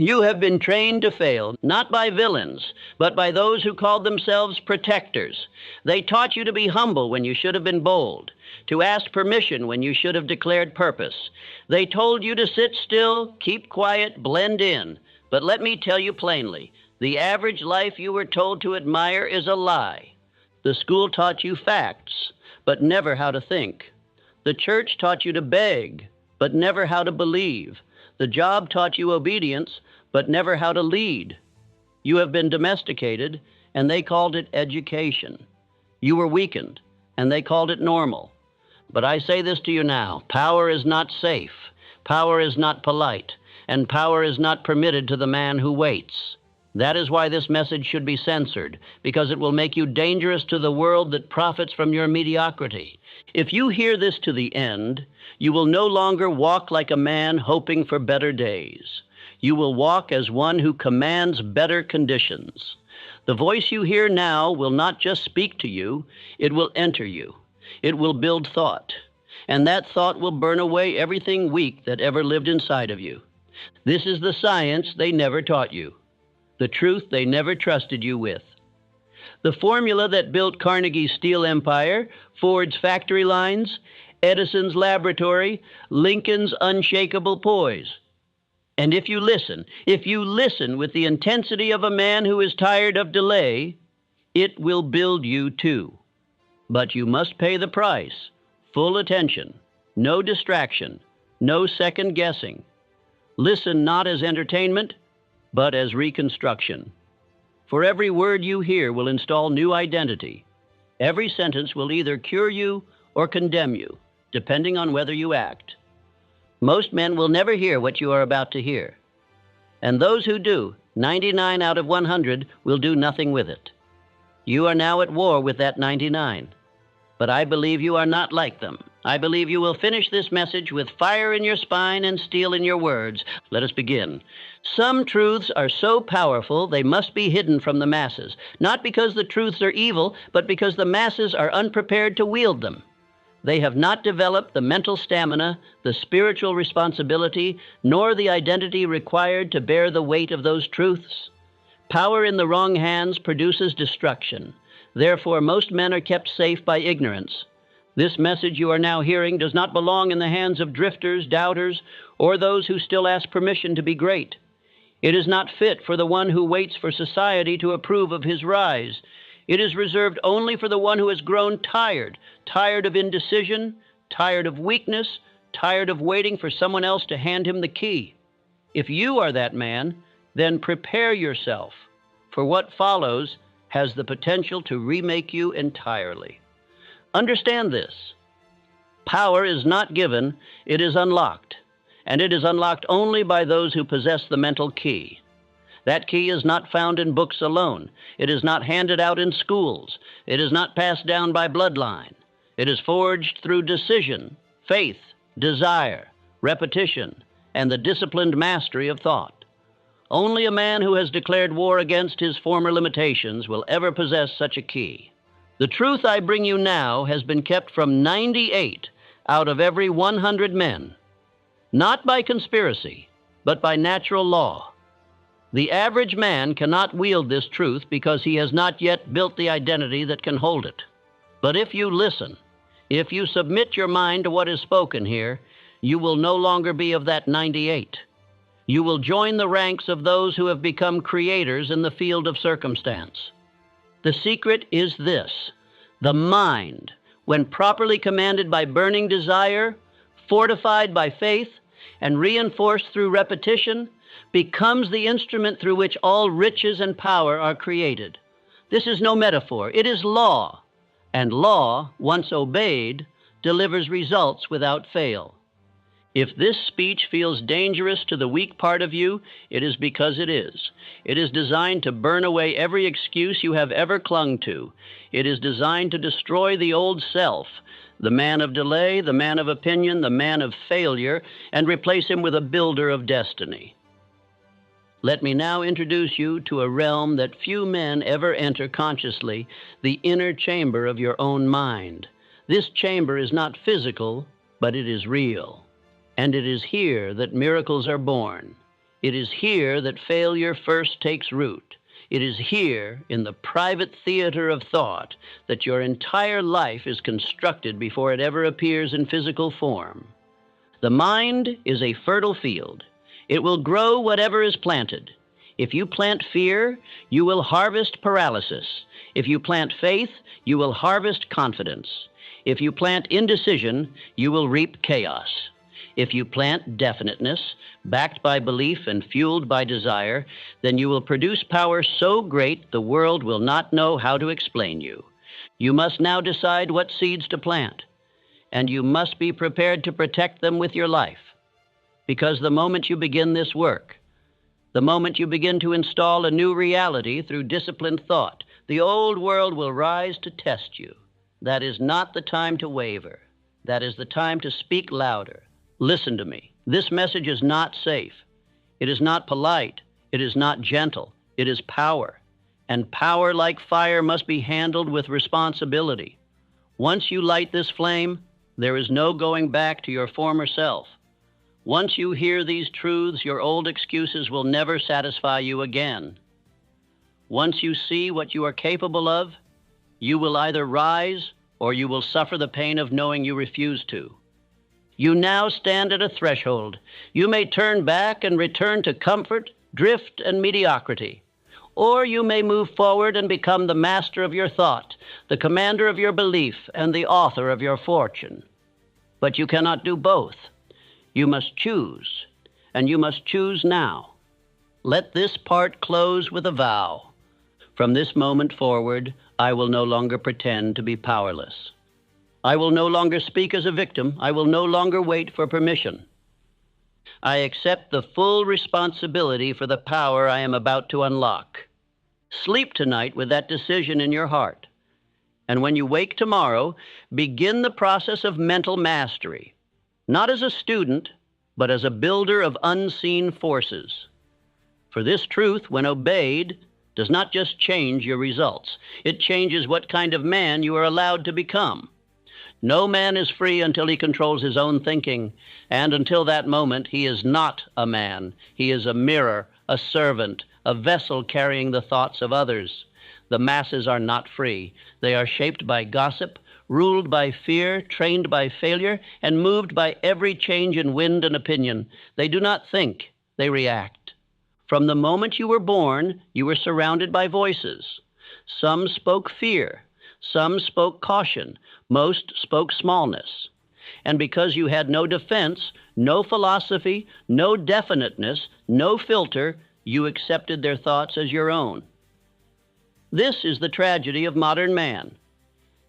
You have been trained to fail, not by villains, but by those who called themselves protectors. They taught you to be humble when you should have been bold, to ask permission when you should have declared purpose. They told you to sit still, keep quiet, blend in. But let me tell you plainly, the average life you were told to admire is a lie. The school taught you facts, but never how to think. The church taught you to beg, but never how to believe. The job taught you obedience, but never how to lead. You have been domesticated, and they called it education. You were weakened, and they called it normal. But I say this to you now, power is not safe, power is not polite, and power is not permitted to the man who waits. That is why this message should be censored, because it will make you dangerous to the world that profits from your mediocrity. If you hear this to the end, you will no longer walk like a man hoping for better days. You will walk as one who commands better conditions. The voice you hear now will not just speak to you, it will enter you. It will build thought, and that thought will burn away everything weak that ever lived inside of you. This is the science they never taught you, the truth they never trusted you with. The formula that built Carnegie's steel empire, Ford's factory lines, Edison's laboratory, Lincoln's unshakable poise. And if you listen with the intensity of a man who is tired of delay, it will build you too. But you must pay the price, full attention, no distraction, no second guessing. Listen not as entertainment, but as reconstruction. For every word you hear will install new identity. Every sentence will either cure you or condemn you, depending on whether you act. Most men will never hear what you are about to hear. And those who do, 99 out of 100, will do nothing with it. You are now at war with that 99. But I believe you are not like them. I believe you will finish this message with fire in your spine and steel in your words. Let us begin. Some truths are so powerful they must be hidden from the masses, not because the truths are evil, but because the masses are unprepared to wield them. They have not developed the mental stamina, the spiritual responsibility, nor the identity required to bear the weight of those truths. Power in the wrong hands produces destruction. Therefore, most men are kept safe by ignorance. This message you are now hearing does not belong in the hands of drifters, doubters, or those who still ask permission to be great. It is not fit for the one who waits for society to approve of his rise. It is reserved only for the one who has grown tired of indecision, tired of weakness, tired of waiting for someone else to hand him the key. If you are that man, then prepare yourself, for what follows has the potential to remake you entirely. Understand this. Power is not given, it is unlocked, and it is unlocked only by those who possess the mental key. That key is not found in books alone. It is not handed out in schools. It is not passed down by bloodline. It is forged through decision, faith, desire, repetition, and the disciplined mastery of thought. Only a man who has declared war against his former limitations will ever possess such a key. The truth I bring you now has been kept from 98 out of every 100 men, not by conspiracy, but by natural law. The average man cannot wield this truth because he has not yet built the identity that can hold it. But if you listen, if you submit your mind to what is spoken here, you will no longer be of that 98. You will join the ranks of those who have become creators in the field of circumstance. The secret is this: the mind, when properly commanded by burning desire, fortified by faith, and reinforced through repetition, becomes the instrument through which all riches and power are created. This is no metaphor, it is law, and law, once obeyed, delivers results without fail. If this speech feels dangerous to the weak part of you, it is because it is. It is designed to burn away every excuse you have ever clung to. It is designed to destroy the old self, the man of delay, the man of opinion, the man of failure, and replace him with a builder of destiny. Let me now introduce you to a realm that few men ever enter consciously, the inner chamber of your own mind. This chamber is not physical, but it is real. And it is here that miracles are born. It is here that failure first takes root. It is here, in the private theater of thought, that your entire life is constructed before it ever appears in physical form. The mind is a fertile field. It will grow whatever is planted. If you plant fear, you will harvest paralysis. If you plant faith, you will harvest confidence. If you plant indecision, you will reap chaos. If you plant definiteness, backed by belief and fueled by desire, then you will produce power so great the world will not know how to explain you. You must now decide what seeds to plant, and you must be prepared to protect them with your life. Because the moment you begin this work, the moment you begin to install a new reality through disciplined thought, the old world will rise to test you. That is not the time to waver. That is the time to speak louder. Listen to me. This message is not safe. It is not polite. It is not gentle. It is power. And power, like fire, must be handled with responsibility. Once you light this flame, there is no going back to your former self. Once you hear these truths, your old excuses will never satisfy you again. Once you see what you are capable of, you will either rise or you will suffer the pain of knowing you refuse to. You now stand at a threshold. You may turn back and return to comfort, drift, and mediocrity. Or you may move forward and become the master of your thought, the commander of your belief, and the author of your fortune. But you cannot do both. You must choose, and you must choose now. Let this part close with a vow. From this moment forward, I will no longer pretend to be powerless. I will no longer speak as a victim. I will no longer wait for permission. I accept the full responsibility for the power I am about to unlock. Sleep tonight with that decision in your heart. And when you wake tomorrow, begin the process of mental mastery, not as a student, but as a builder of unseen forces. For this truth, when obeyed, does not just change your results. It changes what kind of man you are allowed to become. No man is free until he controls his own thinking, and until that moment, he is not a man. He is a mirror, a servant, a vessel carrying the thoughts of others. The masses are not free. They are shaped by gossip, ruled by fear, trained by failure, and moved by every change in wind and opinion. They do not think, they react. From the moment you were born, you were surrounded by voices. Some spoke fear. Some spoke caution. Most spoke smallness. And because you had no defense, no philosophy, no definiteness, no filter, you accepted their thoughts as your own. This is the tragedy of modern man.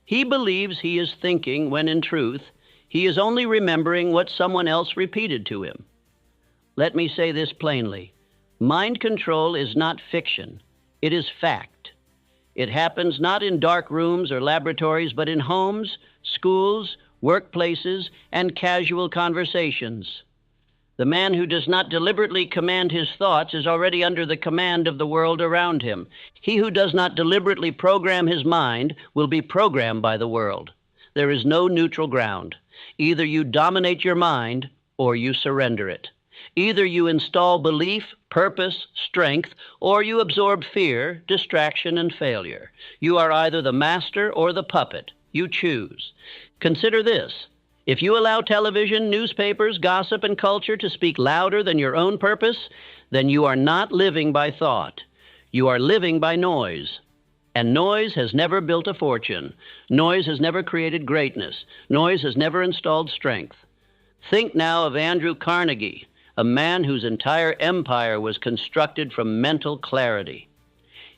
He believes he is thinking when in truth, he is only remembering what someone else repeated to him. Let me say this plainly. Mind control is not fiction. It is fact. It happens not in dark rooms or laboratories, but in homes, schools, workplaces, and casual conversations. The man who does not deliberately command his thoughts is already under the command of the world around him. He who does not deliberately program his mind will be programmed by the world. There is no neutral ground. Either you dominate your mind or you surrender it. Either you install belief, purpose, strength, or you absorb fear, distraction, and failure. You are either the master or the puppet. You choose. Consider this. If you allow television, newspapers, gossip, and culture to speak louder than your own purpose, then you are not living by thought. You are living by noise. And noise has never built a fortune. Noise has never created greatness. Noise has never installed strength. Think now of Andrew Carnegie, a man whose entire empire was constructed from mental clarity.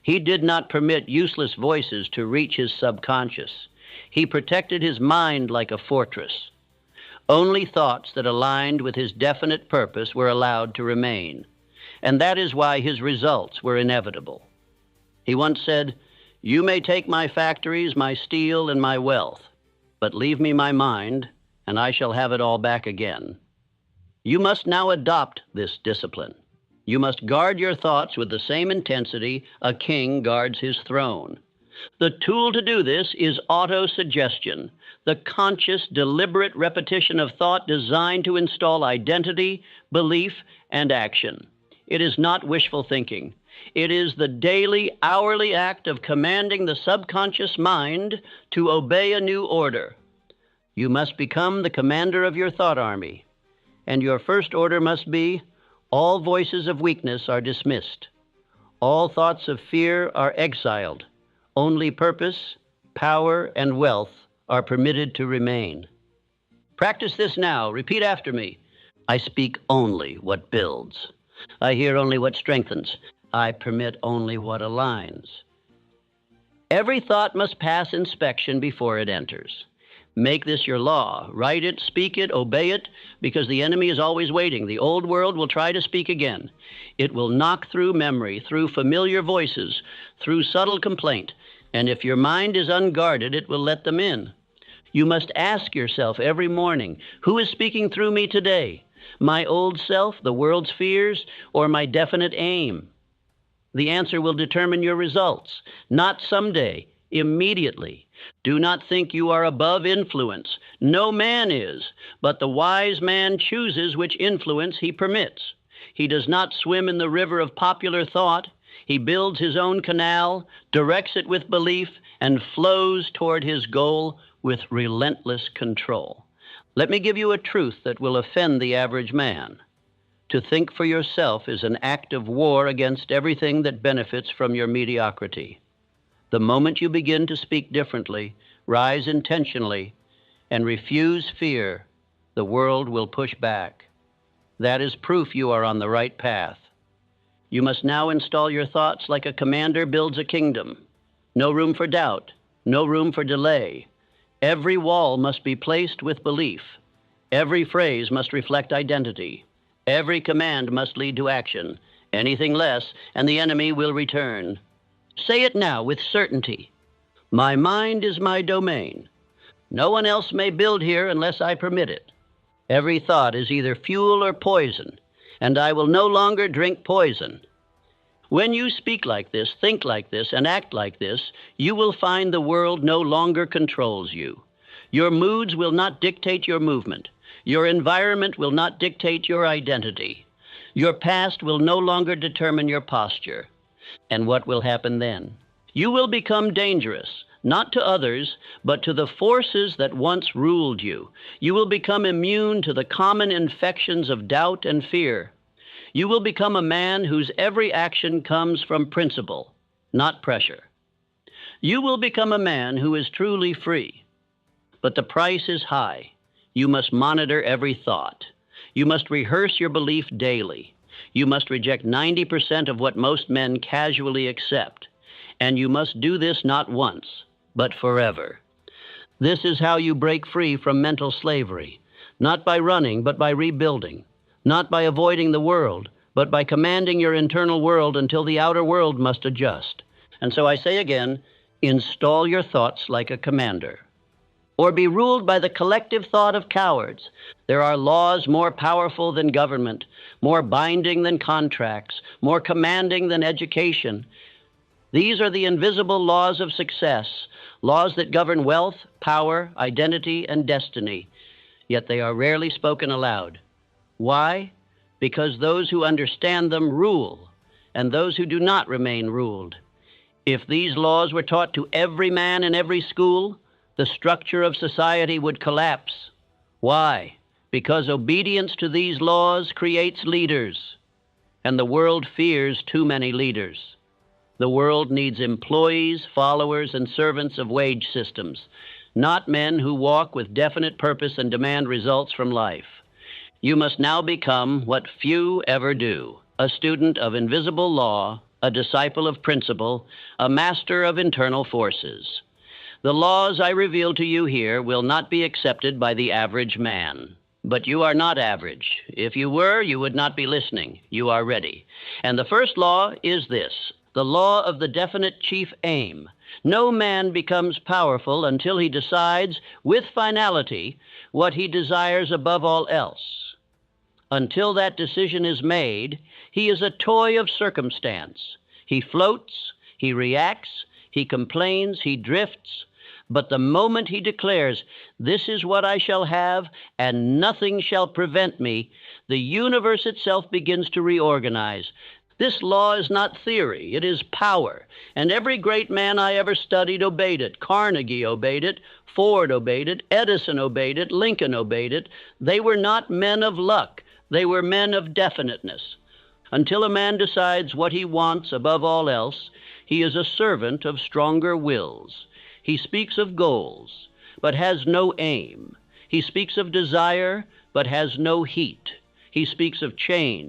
He did not permit useless voices to reach his subconscious. He protected his mind like a fortress. Only thoughts that aligned with his definite purpose were allowed to remain, and that is why his results were inevitable. He once said, "You may take my factories, my steel, and my wealth, but leave me my mind, and I shall have it all back again." You must now adopt this discipline. You must guard your thoughts with the same intensity a king guards his throne. The tool to do this is autosuggestion, the conscious, deliberate repetition of thought designed to install identity, belief, and action. It is not wishful thinking. It is the daily, hourly act of commanding the subconscious mind to obey a new order. You must become the commander of your thought army. And your first order must be, all voices of weakness are dismissed. All thoughts of fear are exiled. Only purpose, power, and wealth are permitted to remain. Practice this now. Repeat after me. I speak only what builds. I hear only what strengthens. I permit only what aligns. Every thought must pass inspection before it enters. Make this your law. Write it, speak it, obey it, because the enemy is always waiting. The old world will try to speak again. It will knock through memory, through familiar voices, through subtle complaint. And if your mind is unguarded, it will let them in. You must ask yourself every morning, who is speaking through me today? My old self, the world's fears, or my definite aim? The answer will determine your results. Not someday, immediately. Do not think you are above influence. No man is, but the wise man chooses which influence he permits. He does not swim in the river of popular thought. He builds his own canal, directs it with belief, and flows toward his goal with relentless control. Let me give you a truth that will offend the average man. To think for yourself is an act of war against everything that benefits from your mediocrity. The moment you begin to speak differently, rise intentionally, and refuse fear, the world will push back. That is proof you are on the right path. You must now install your thoughts like a commander builds a kingdom. No room for doubt, no room for delay. Every wall must be placed with belief. Every phrase must reflect identity. Every command must lead to action. Anything less, and the enemy will return. Say it now with certainty. My mind is my domain. No one else may build here unless I permit it. Every thought is either fuel or poison, and I will no longer drink poison. When you speak like this, think like this, and act like this, you will find the world no longer controls you. Your moods will not dictate your movement. Your environment will not dictate your identity. Your past will no longer determine your posture. And what will happen then? You will become dangerous, not to others, but to the forces that once ruled you. You will become immune to the common infections of doubt and fear. You will become a man whose every action comes from principle, not pressure. You will become a man who is truly free. But the price is high. You must monitor every thought. You must rehearse your belief daily. You must reject 90% of what most men casually accept. And you must do this not once, but forever. This is how you break free from mental slavery, not by running, but by rebuilding, not by avoiding the world, but by commanding your internal world until the outer world must adjust. And so I say again, install your thoughts like a commander. Or be ruled by the collective thought of cowards. There are laws more powerful than government, more binding than contracts, more commanding than education. These are the invisible laws of success, laws that govern wealth, power, identity, and destiny. Yet they are rarely spoken aloud. Why? Because those who understand them rule, and those who do not remain ruled. If these laws were taught to every man in every school, the structure of society would collapse. Why? Because obedience to these laws creates leaders, and the world fears too many leaders. The world needs employees, followers, and servants of wage systems, not men who walk with definite purpose and demand results from life. You must now become what few ever do, a student of invisible law, a disciple of principle, a master of internal forces. The laws I reveal to you here will not be accepted by the average man. But you are not average. If you were, you would not be listening. You are ready. And the first law is this, the law of the definite chief aim. No man becomes powerful until he decides, with finality, what he desires above all else. Until that decision is made, he is a toy of circumstance. He floats, he reacts, he complains, he drifts. But the moment he declares, "This is what I shall have, and nothing shall prevent me," the universe itself begins to reorganize. This law is not theory, it is power. And every great man I ever studied obeyed it. Carnegie obeyed it, Ford obeyed it, Edison obeyed it, Lincoln obeyed it. They were not men of luck, they were men of definiteness. Until a man decides what he wants above all else, he is a servant of stronger wills. He speaks of goals, but has no aim. He speaks of desire, but has no heat. He speaks of change.